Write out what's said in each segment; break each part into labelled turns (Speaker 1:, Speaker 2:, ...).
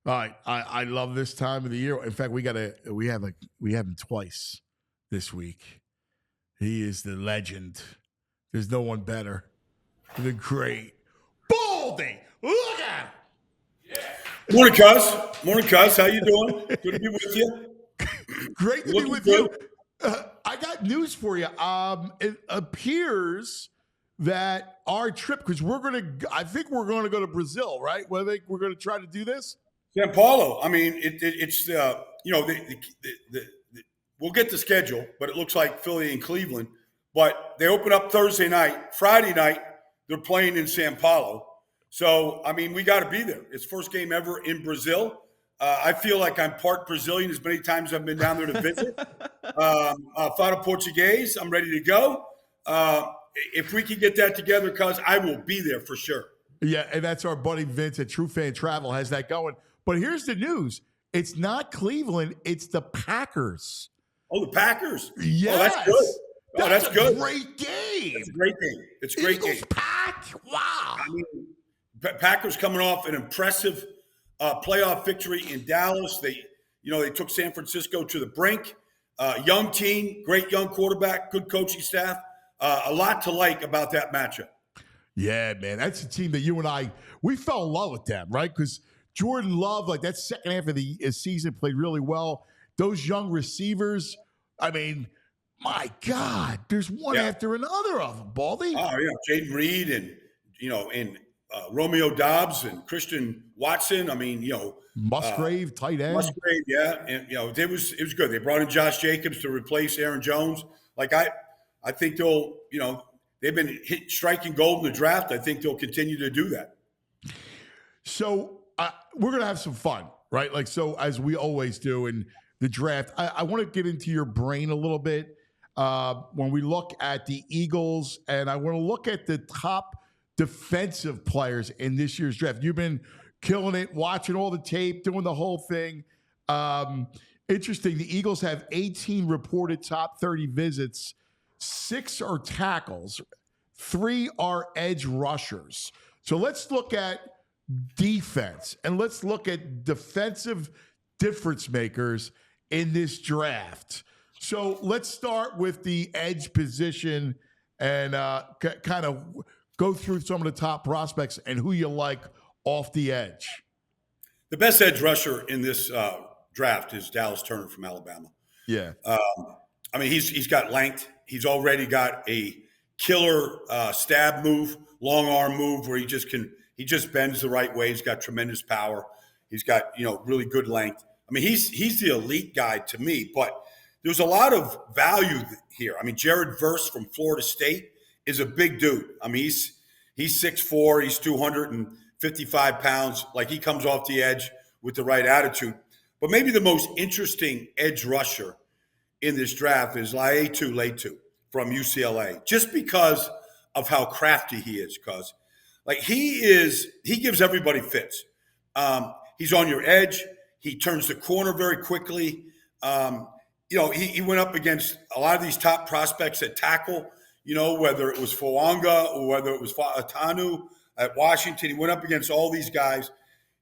Speaker 1: All right, I love this time of the year. In fact, we have him twice this week. He is the legend. There's no one better. The great Baldy. Look at him.
Speaker 2: Morning, cuz. Morning, cuz. How you doing? Good to be with you.
Speaker 1: Great to be with you. I got news for you. It appears that our trip, because I think we're gonna go to Brazil, right? Well, I think we're gonna try to do this.
Speaker 2: San Paulo. I mean, it's we'll get the schedule, but it looks like Philly and Cleveland. But they open up Thursday night. Friday night, they're playing in San Paulo. So, I mean, we got to be there. It's first game ever in Brazil. I feel like I'm part Brazilian as many times as I've been down there to visit. Fado Portuguese, I'm ready to go. If we can get that together, cuz I will be there for sure.
Speaker 1: Yeah, and that's our buddy Vince at True Fan Travel has that going. But here's the news. It's not Cleveland. It's the Packers.
Speaker 2: Oh, the Packers?
Speaker 1: Yes.
Speaker 2: Oh, that's good. Oh, that's good.
Speaker 1: Great game.
Speaker 2: It's a great game. It's a great
Speaker 1: Eagles
Speaker 2: game.
Speaker 1: Pack. Wow.
Speaker 2: I mean, Packers coming off an impressive playoff victory in Dallas. They took San Francisco to the brink. Young team, great young quarterback, good coaching staff. A lot to like about that matchup.
Speaker 1: Yeah, man. That's a team that you and we fell in love with them, right? Because Jordan Love, like that second half of the season, played really well. Those young receivers, I mean, my God, there's one after another of them, Baldy.
Speaker 2: Oh, yeah. Jaden Reed and Romeo Dobbs and Christian Watson. I mean,
Speaker 1: Musgrave, tight end.
Speaker 2: Musgrave, yeah. And, it was good. They brought in Josh Jacobs to replace Aaron Jones. Like, I think they've been striking gold in the draft. I think they'll continue to do that.
Speaker 1: So we're going to have some fun, right? Like, so as we always do in the draft, I want to get into your brain a little bit when we look at the Eagles, and I want to look at the top defensive players in this year's draft. You've been killing it, watching all the tape, doing the whole thing. Interesting. The Eagles have 18 reported top 30 visits. 6 are tackles. 3 are edge rushers. So let's look at defense and let's look at defensive difference makers in this draft. So let's start with the edge position and kind of go through some of the top prospects and who you like off the edge.
Speaker 2: The best edge rusher in this draft is Dallas Turner from Alabama.
Speaker 1: Yeah.
Speaker 2: I mean, he's got length. He's already got a killer stab move, long arm move where he just bends the right way. He's got tremendous power. He's got, really good length. I mean, he's the elite guy to me, but there's a lot of value here. I mean, Jared Verse from Florida State is a big dude. I mean, he's 6'4", he's 255 pounds. Like, he comes off the edge with the right attitude. But maybe the most interesting edge rusher in this draft is Laiatu from UCLA, just because of how crafty he is. Because, like, he gives everybody fits. He's on your edge. He turns the corner very quickly. He went up against a lot of these top prospects at tackle, whether it was Fuanga or whether it was Atanu at Washington. He went up against all these guys.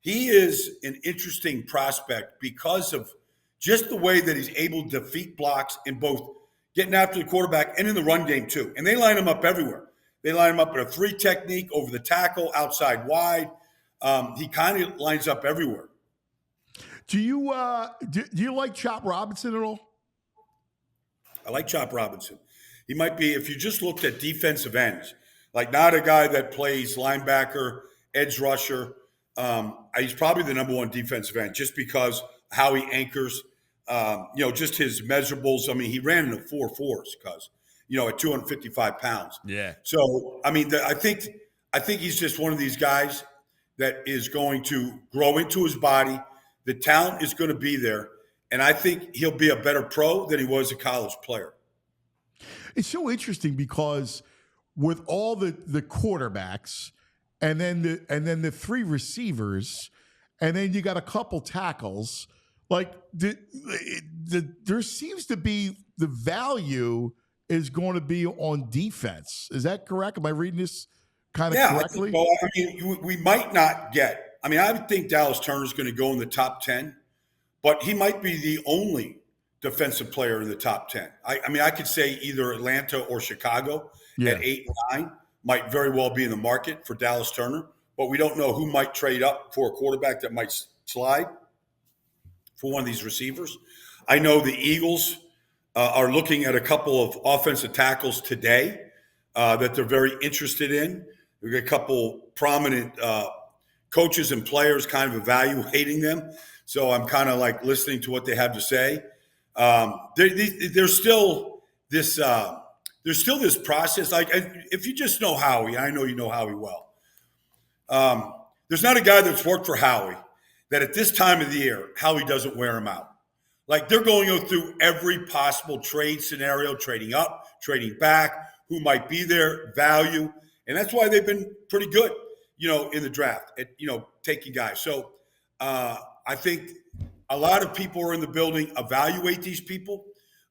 Speaker 2: He is an interesting prospect because of just the way that he's able to defeat blocks in both getting after the quarterback and in the run game too. And they line him up everywhere. They line him up in a 3 technique, over the tackle, outside wide. He kind of lines up everywhere.
Speaker 1: Do you like Chop Robinson at all?
Speaker 2: I like Chop Robinson. He might be, if you just looked at defensive ends, like not a guy that plays linebacker, edge rusher. He's probably the number 1 defensive end just because how he anchors, just his measurables. I mean, he ran in the 4.4s because, at 255 pounds.
Speaker 1: Yeah.
Speaker 2: So, I mean, I think he's just one of these guys that is going to grow into his body. The talent is going to be there. And I think he'll be a better pro than he was a college player.
Speaker 1: It's so interesting because with all the quarterbacks and then the 3 receivers, and then you got a couple tackles, like there seems to be the value is going to be on defense. Is that correct? Am I reading this kind of correctly?
Speaker 2: I mean, we might not get I mean, I think Dallas Turner's going to go in the top 10, but he might be the only defensive player in the top 10. I mean, I could say either Atlanta or Chicago at 8 and 9 might very well be in the market for Dallas Turner, but we don't know who might trade up for a quarterback that might slide for one of these receivers. I know the Eagles are looking at a couple of offensive tackles today that they're very interested in. We've got a couple prominent coaches and players kind of evaluating them. So I'm kind of like listening to what they have to say. There's still this process. Like if you just know Howie, I know you know Howie well. There's not a guy that's worked for Howie that at this time of the year, Howie doesn't wear him out. Like they're going through every possible trade scenario, trading up, trading back, who might be there, value. And that's why they've been pretty good, in the draft at, taking guys. So I think a lot of people are in the building, evaluate these people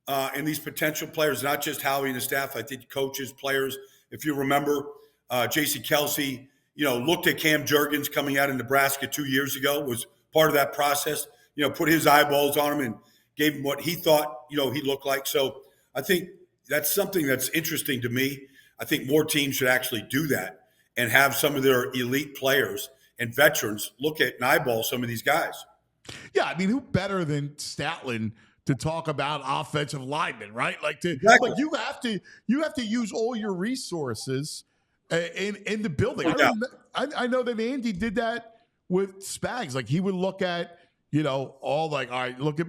Speaker 2: and these potential players, not just Howie and the staff. I think coaches, players, if you remember, J.C. Kelsey, looked at Cam Jurgens coming out of Nebraska 2 years ago, was part of that process, put his eyeballs on him and gave him what he thought, he looked like. So I think that's something that's interesting to me. I think more teams should actually do that and have some of their elite players and veterans look at and eyeball some of these guys.
Speaker 1: Yeah, I mean, who better than Stoutland to talk about offensive linemen, right? Like
Speaker 2: Exactly.
Speaker 1: you have to use all your resources in the building. I know that Andy did that with Spags. Like he would look at all like, all right, look at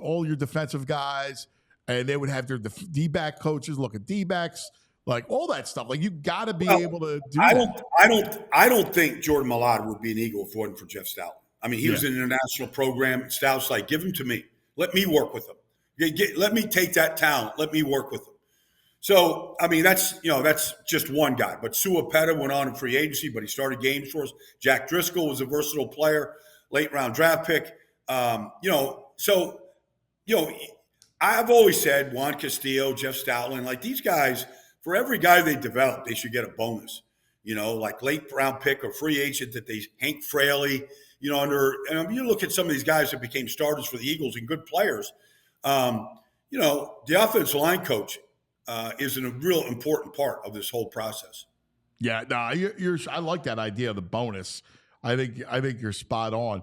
Speaker 1: all your defensive guys, and they would have their D-back coaches look at D-backs, like all that stuff. Like you got to be able to do that.
Speaker 2: I don't think Jordan Mailata would be an Eagle if it wasn't for Jeff Stout. I meim, he was in an international program. Stout's like, give him to me. Let me work with him. Let me take that talent. Let me work with him. So, I mean, that's just one guy. But Suapeta went on in free agency, but he started games for us. Jack Driscoll was a versatile player, late round draft pick. I've always said Juan Castillo, Jeff Stoutland, like these guys, for every guy they develop, they should get a bonus. Like late round pick or free agent that they Hank Fraley, you look at some of these guys that became starters for the Eagles and good players. The offensive line coach is a real important part of this whole process.
Speaker 1: Yeah, no, I like that idea of the bonus. I think you're spot on.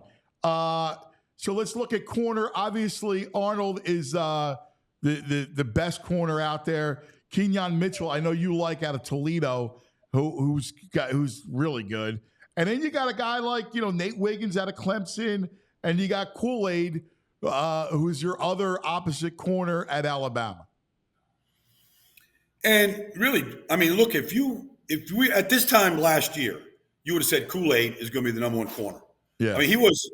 Speaker 1: So let's look at corner. Obviously, Arnold is the best corner out there. Kenyon Mitchell, I know you like out of Toledo, who's really good. And then you got a guy like Nate Wiggins out of Clemson, and you got Kool-Aid, who's your other opposite corner at Alabama.
Speaker 2: And really, I mean, look, if we at this time last year, you would have said Kool-Aid is going to be the number one corner.
Speaker 1: Yeah.
Speaker 2: I mean, he was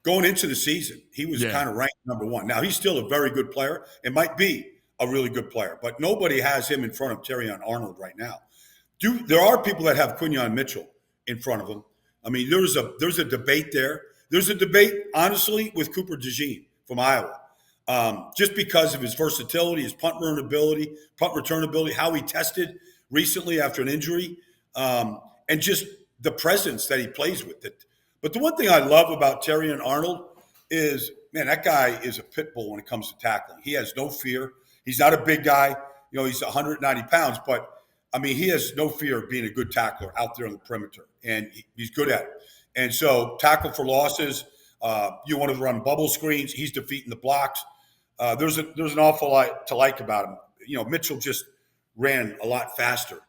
Speaker 2: going into the season, he was kind of ranked number one. Now he's still a very good player. It might be a really good player, but nobody has him in front of Terrion Arnold right now. There are people that have Quinyon Mitchell in front of him. I mean, there's a debate there. There's a debate, honestly, with Cooper DeJean from Iowa. Just because of his versatility, his punt return ability, how he tested recently after an injury, and just the presence that he plays with it. But the one thing I love about Terrion Arnold is, man, that guy is a pit bull when it comes to tackling. He has no fear. He's not a big guy. He's 190 pounds, but I mean, he has no fear of being a good tackler out there on the perimeter, and he's good at it. And so tackle for losses, you want to run bubble screens, he's defeating the blocks. There's an awful lot to like about him. Mitchell just ran a lot faster,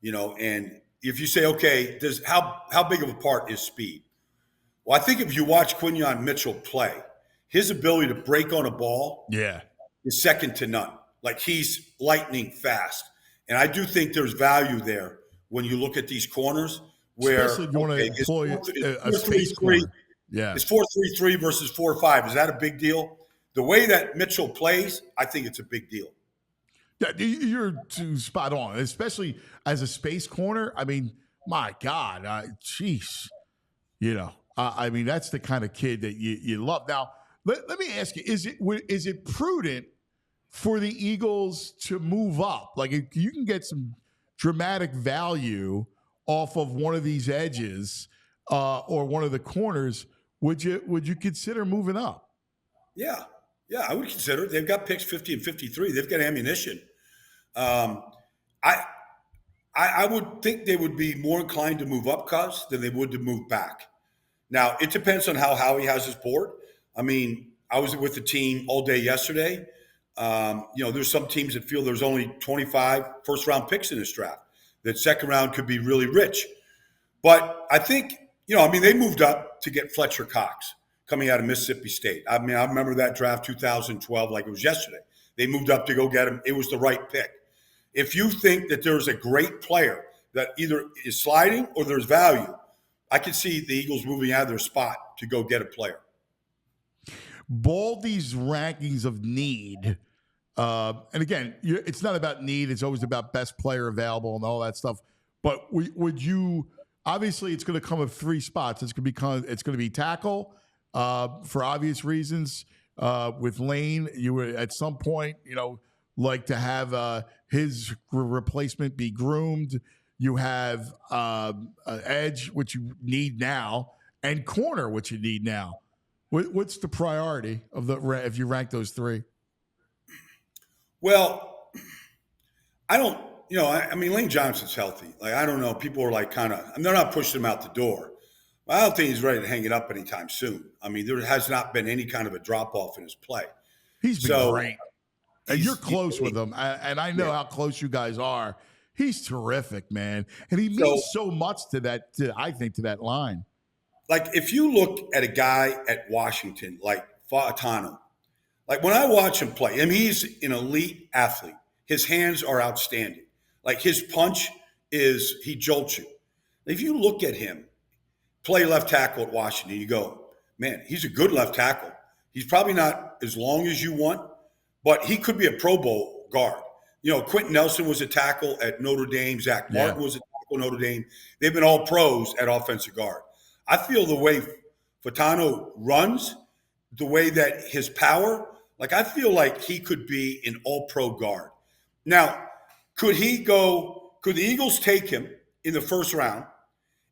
Speaker 2: and if you say, okay, how big of a part is speed? Well, I think if you watch Quinyon Mitchell play, his ability to break on a ball is second to none. Like he's lightning fast. And I do think there's value there when you look at these corners where
Speaker 1: especially if you want to employ a space corner. Yeah.
Speaker 2: It's 4-3-3 versus 4-5. Is that a big deal? The way that Mitchell plays, I think it's a big deal.
Speaker 1: Yeah, you're spot on, especially as a space corner. I mean, my God, jeez. I mean, that's the kind of kid that you love. Now, let me ask you, is it prudent for the Eagles to move up? Like, if you can get some dramatic value off of one of these edges, or one of the corners, would you consider moving up?
Speaker 2: Yeah. Yeah, I would consider it. They've got picks 50 and 53. They've got ammunition. Um, I, I would think they would be more inclined to move up, cuz, than they would to move back. Now, it depends on how Howie has his board. I mean, I was with the team all day yesterday. There's some teams that feel there's only 25 first-round picks in this draft. That second round could be really rich. But I think, they moved up to get Fletcher Cox coming out of Mississippi State. I mean, I remember that draft 2012 like it was yesterday. They moved up to go get him. It was the right pick. If you think that there's a great player that either is sliding or there's value, I could see the Eagles moving out of their spot to go get a player.
Speaker 1: Baldy's rankings of need, and again, it's not about need. It's always about best player available and all that stuff. But would you? Obviously, it's going to come with three spots. It's going to be tackle for obvious reasons. With Lane, you would at some point, like to have his replacement be groomed. You have edge, which you need now, and corner, which you need now. What's the priority of if you rank those three?
Speaker 2: Well, I don't. Lane Johnson's healthy. Like, I don't know. People are like they're not pushing him out the door. I don't think he's ready to hang it up anytime soon. I mean, there has not been any kind of a drop off in his play.
Speaker 1: He's been great. And you're close with him. And I know how close you guys are. He's terrific, man. And he means so much to that line.
Speaker 2: Like, if you look at a guy at Washington, like Fautano, like when I watch him play, I mean, he's an elite athlete. His hands are outstanding. Like, his punch he jolts you. If you look at him play left tackle at Washington, you go, man, he's a good left tackle. He's probably not as long as you want, but he could be a Pro Bowl guard. Quentin Nelson was a tackle at Notre Dame. Zach Martin was a tackle at Notre Dame. They've been all pros at offensive guard. I feel the way Fautano runs, the way that his power, like, I feel like he could be an all-pro guard. Now, could the Eagles take him in the first round,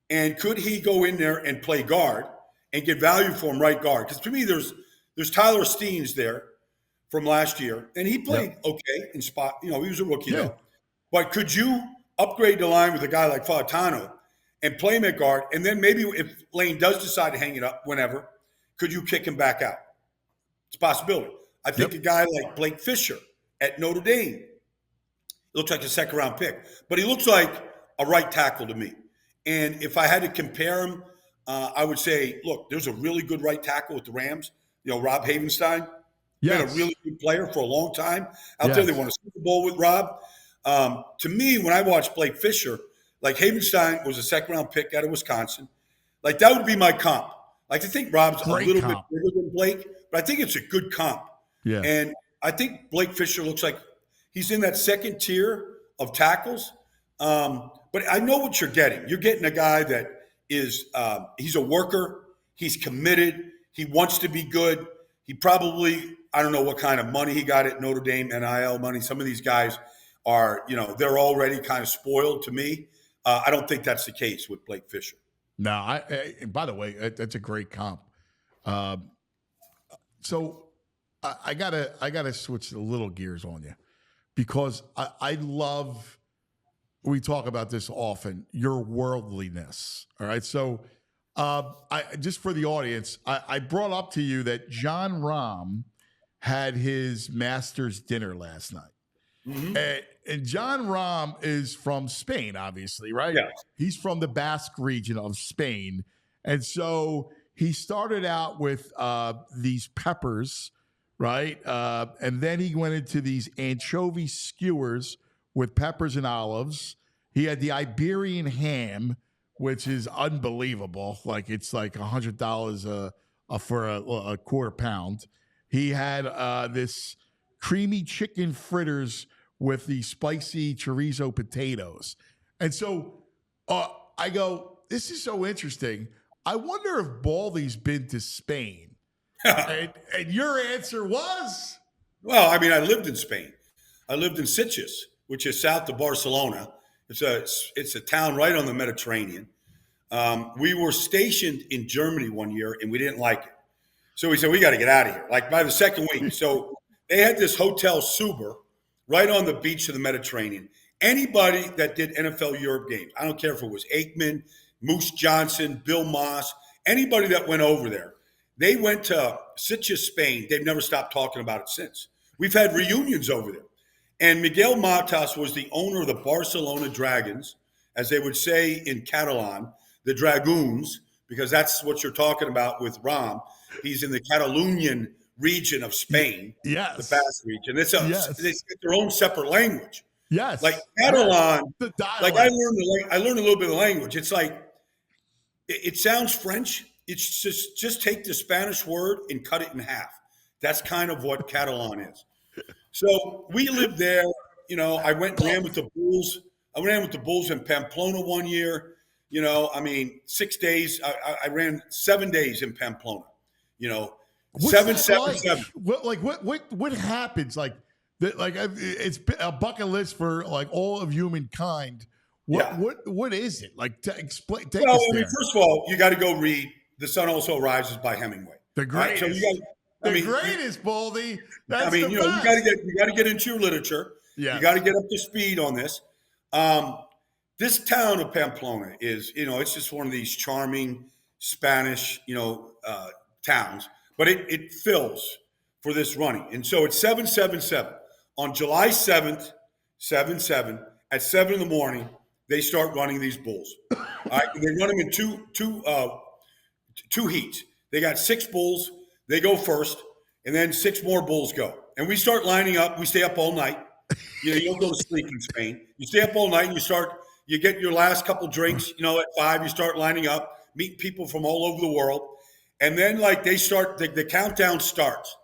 Speaker 2: and could he go in there and play guard and get value for him right guard? Because to me, there's Tyler Steens there from last year, and he played okay in spot. He was a rookie though. But could you upgrade the line with a guy like Fautano and play him at guard, and then maybe if Lane does decide to hang it up whenever, could you kick him back out? It's a possibility. I think a guy like Blake Fisher at Notre Dame looks like a second-round pick, but he looks like a right tackle to me. And if I had to compare him, I would say, look, there's a really good right tackle with the Rams. Rob Havenstein. Been a really good player for a long time out there. They won a Super Bowl with Rob. To me, when I watch Blake Fisher, like, Havenstein was a second-round pick out of Wisconsin. Like, that would be my comp. Like, I think Rob's a little bit bigger than Blake, but I think it's a good comp.
Speaker 1: Yeah.
Speaker 2: And I think Blake Fisher looks like he's in that second tier of tackles. But I know what you're getting. You're getting a guy that is he's a worker. He's committed. He wants to be good. He probably, I don't know what kind of money he got at Notre Dame, NIL money. Some of these guys are, they're already kind of spoiled to me. I don't think that's the case with Blake Fisher.
Speaker 1: No, by the way, that's a great comp. So I gotta switch the little gears on you, because I love, we talk about this often, your worldliness. All right. So I just for the audience, I brought up to you that John Rahm had his master's dinner last night. Mm-hmm. And John Rahm is from Spain, obviously, right?
Speaker 2: Yeah.
Speaker 1: He's from the Basque region of Spain. And so he started out with these peppers, right? And then he went into these anchovy skewers with peppers and olives. He had the Iberian ham, which is unbelievable. Like, it's like $100 for a quarter pound. He had this creamy chicken fritters with the spicy chorizo potatoes. And so I go, this is so interesting. I wonder if Baldy's been to Spain. and your answer was?
Speaker 2: Well, I mean, I lived in Spain. I lived in Sitges, which is south of Barcelona. It's a town right on the Mediterranean. We were stationed in Germany one year, and we didn't like it. So we said, we got to get out of here. Like by the second week. So they had this Hotel Suber right on the beach of the Mediterranean. Anybody that did NFL Europe games, I don't care if it was Aikman, Moose Johnson, Bill Moss, anybody that went over there, they went to Sitges, Spain. They've never stopped talking about it since. We've had reunions over there. And Miguel Matas was the owner of the Barcelona Dragons, as they would say in Catalan, the Dragoons, because that's what you're talking about with Ram. He's in the Catalonian region of Spain,
Speaker 1: yes,
Speaker 2: the Basque region. It's it's their own separate language.
Speaker 1: Yes,
Speaker 2: like Catalan.
Speaker 1: The
Speaker 2: like I learned a little bit of language. It's like it sounds French. It's just take the Spanish word and cut it in half. That's kind of what Catalan is. So we lived there. You know, I went and ran with the Bulls. I ran with the Bulls in Pamplona one year. You know, I mean, 6 days. I ran 7 days in Pamplona. You know,
Speaker 1: What's
Speaker 2: 777.
Speaker 1: What happens? It's a bucket list for like all of humankind. What is it? Like, explain.
Speaker 2: Well, I mean, first of all, you got to go read "The Sun Also Rises" by Hemingway.
Speaker 1: The greatest.
Speaker 2: Right? So
Speaker 1: greatest, Baldy. That's
Speaker 2: you got to get into your literature. Yeah. You got to get up to speed on this. This town of Pamplona is, you know, it's just one of these charming Spanish, towns, but it fills for this running. And so it's 777 on July 7th, 7/7 at 7 in the morning. They start running these bulls. All right, they run them in two heats. They got 6 bulls. They go first, and then 6 more bulls go. And we start lining up. We stay up all night. You don't go to sleep in Spain. You stay up all night, and you get your last couple drinks. At 5, you start lining up, meet people from all over the world. And then they start, the countdown starts,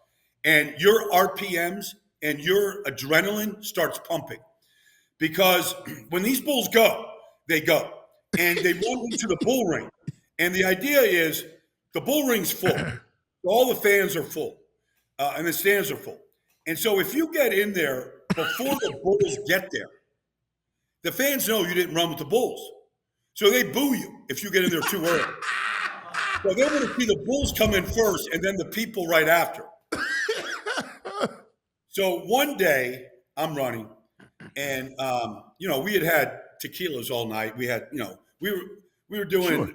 Speaker 2: and your RPMs and your adrenaline starts pumping. Because when these bulls go, they go. And they run into the bull ring. And the idea is the bull ring's full. All the fans are full, and the stands are full. And so if you get in there before the bulls get there, the fans know you didn't run with the bulls. So they boo you if you get in there too early. So they want to see the bulls come in first and then the people right after. So one day I'm running, and we had tequilas all night. We had, we were doing,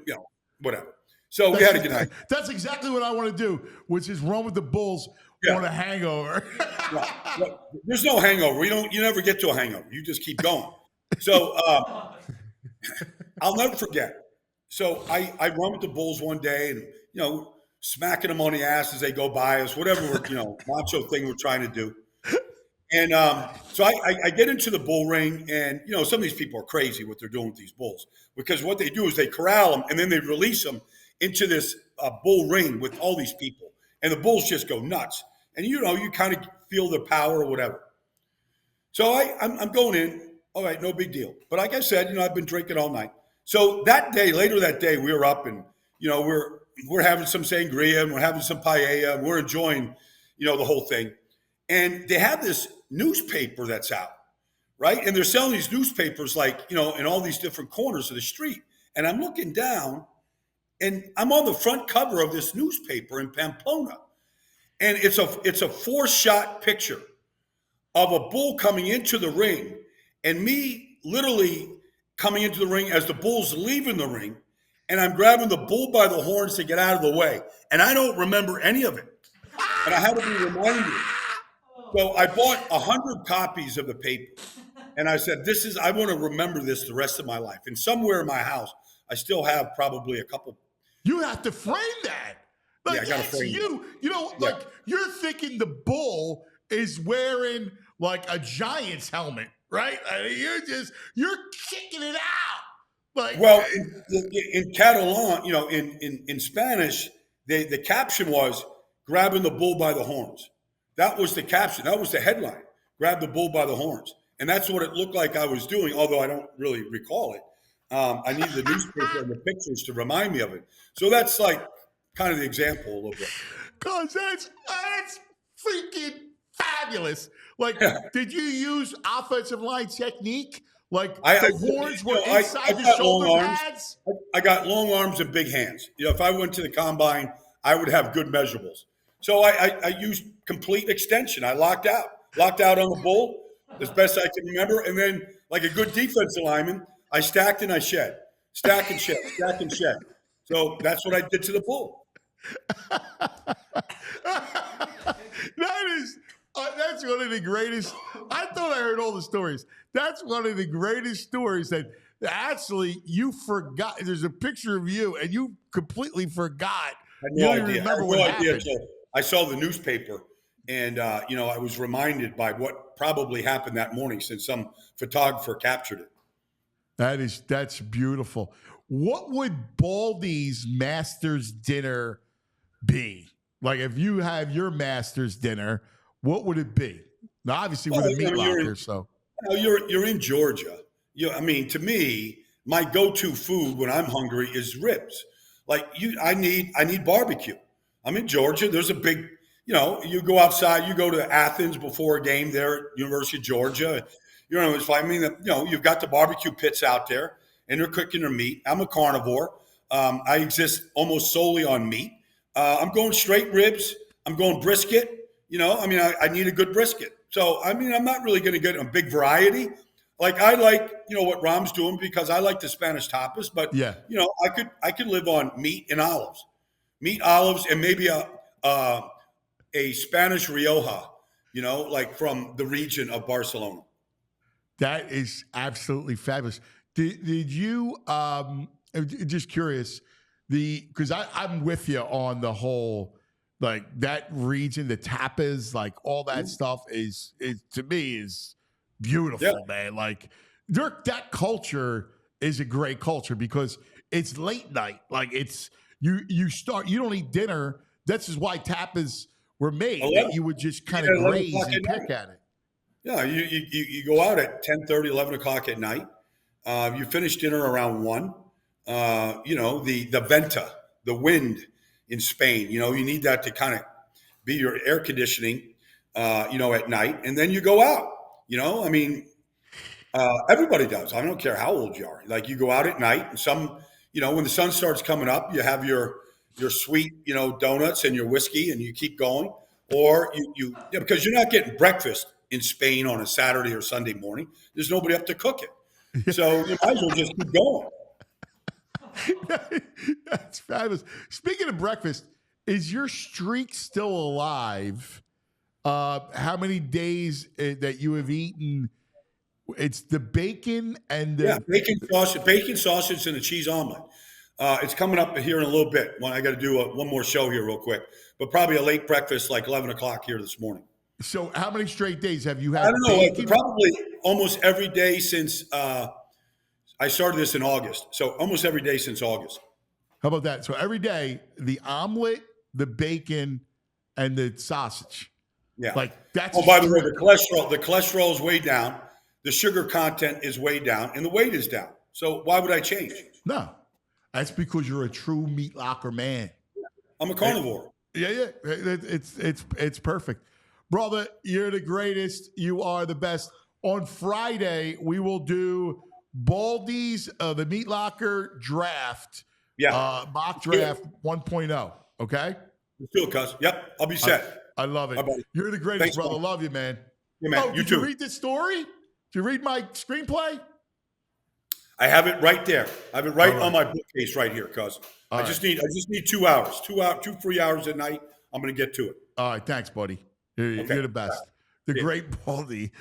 Speaker 2: whatever. So we had a good night.
Speaker 1: That's exactly what I want to do, which is run with the bulls on a hangover.
Speaker 2: Well, there's no hangover. You never get to a hangover. You just keep going. So I'll never forget. So I run with the bulls one day, and smacking them on the ass as they go by us, whatever macho thing we're trying to do. And so I get into the bull ring, and some of these people are crazy what they're doing with these bulls, because what they do is they corral them and then they release them into this bull ring with all these people, and the bulls just go nuts. And you kind of feel their power or whatever. So I'm going in. All right, no big deal. But like I said, I've been drinking all night. So later that day, we were up, and we're having some sangria, and we're having some paella, and we're enjoying the whole thing. And they have this newspaper that's out, right? And they're selling these newspapers in all these different corners of the street. And I'm looking down, and I'm on the front cover of this newspaper in Pamplona. And it's a 4-shot picture of a bull coming into the ring, and me literally coming into the ring as the bull's leaving the ring, and I'm grabbing the bull by the horns to get out of the way. And I don't remember any of it. And I had to be reminded. So I bought 100 copies of the paper, and I said, I want to remember this the rest of my life. And somewhere in my house, I still have probably a couple.
Speaker 1: You have to frame that.
Speaker 2: I got to frame
Speaker 1: it. You're thinking the bull is wearing a Giants helmet, right? I mean, you're kicking it out.
Speaker 2: Well, in Catalan, in Spanish, the caption was grabbing the bull by the horns. That was the caption. That was the headline. Grab the bull by the horns. And that's what it looked like I was doing, although I don't really recall it. I needed the newspaper and the pictures to remind me of it. So that's kind of the example a little bit.
Speaker 1: Because that's freaking fabulous. Did you use offensive line technique? Like
Speaker 2: I
Speaker 1: the horns were
Speaker 2: I
Speaker 1: inside the
Speaker 2: got
Speaker 1: shoulder
Speaker 2: long arms.
Speaker 1: pads.
Speaker 2: I got long arms and big hands. If I went to the combine, I would have good measurables. So I used complete extension. I locked out on the bull as best I can remember. And then, like a good defensive lineman, I stacked and I shed. Stack and shed, stack and shed. So that's what I did to the bull.
Speaker 1: That's one of the greatest. I thought I heard all the stories. That's one of the greatest stories that actually you forgot. There's a picture of you and you completely forgot.
Speaker 2: I had
Speaker 1: You
Speaker 2: no
Speaker 1: don't even
Speaker 2: idea.
Speaker 1: remember
Speaker 2: I had
Speaker 1: what
Speaker 2: no
Speaker 1: happened.
Speaker 2: idea until I saw the newspaper, and I was reminded by what probably happened that morning, since some photographer captured it.
Speaker 1: That's beautiful. What would Baldy's Masters dinner be? Like if you have your Masters dinner, what would it be? Now, obviously, with a meat locker.
Speaker 2: You're in Georgia. To me, my go-to food when I'm hungry is ribs. I need barbecue. I'm in Georgia. There's a big, you go outside, you go to Athens before a game there at University of Georgia. It's like, you've got the barbecue pits out there and they're cooking their meat. I'm a carnivore. I exist almost solely on meat. I'm going straight ribs. I'm going brisket. I need a good brisket. So, I'm not really going to get a big variety. Like I like, what Rom's doing because I like the Spanish tapas, but
Speaker 1: yeah,
Speaker 2: I could live on meat and olives, and maybe a Spanish Rioja, like from the region of Barcelona.
Speaker 1: That is absolutely fabulous. Did you, just curious, because I'm with you on the whole, like that region, the tapas, like all that stuff is to me is beautiful, man. Like that culture is a great culture because it's late night. Like it's you don't eat dinner. That's just why tapas were made. That you would just kind of graze and pick at it.
Speaker 2: Yeah, you go out at 10:30, 11 o'clock at night. You finish dinner around 1. The venta, the wind in Spain, you need that to kind of be your air conditioning, at night. And then you go out, everybody does. I don't care how old you are. Like you go out at night and when the sun starts coming up, you have your sweet, donuts and your whiskey and you keep going. Or because you're not getting breakfast in Spain on a Saturday or Sunday morning. There's nobody up to cook it. So you might as well just keep going.
Speaker 1: That's fabulous. Speaking of breakfast, is your streak still alive? How many days that you have eaten? It's the bacon and the
Speaker 2: bacon sausage and a cheese omelet. It's coming up here in a little bit. I got to do one more show here real quick, but probably a late breakfast like 11 o'clock here this morning.
Speaker 1: So how many straight days have you had?
Speaker 2: I don't know. Probably almost every day since I started this in August. So almost every day since August.
Speaker 1: How about that? So every day, the omelet, the bacon, and the sausage.
Speaker 2: Yeah.
Speaker 1: Like that's.
Speaker 2: Oh, by the way, the cholesterol is way down. The sugar content is way down, and the weight is down. So why would I change?
Speaker 1: No, that's because you're a true meat locker man.
Speaker 2: I'm a carnivore.
Speaker 1: Yeah. It's perfect, brother. You're the greatest. You are the best. On Friday, we will do Baldi's the meat locker draft.
Speaker 2: Yeah.
Speaker 1: Mock draft 1.0. Okay.
Speaker 2: Let's do it, cuz. Yep. I'll be set.
Speaker 1: I love it. You're the greatest,
Speaker 2: Thanks,
Speaker 1: brother.
Speaker 2: man.
Speaker 1: Love you, man.
Speaker 2: Yeah, man.
Speaker 1: Did
Speaker 2: you
Speaker 1: you read this story? Did you read my screenplay?
Speaker 2: I have it right there. I have it right on my bookcase right here, cuz. I just need 2 hours. 2 free hours at night. I'm going to get to it.
Speaker 1: All right. Thanks, buddy. You're the best. The great Baldy.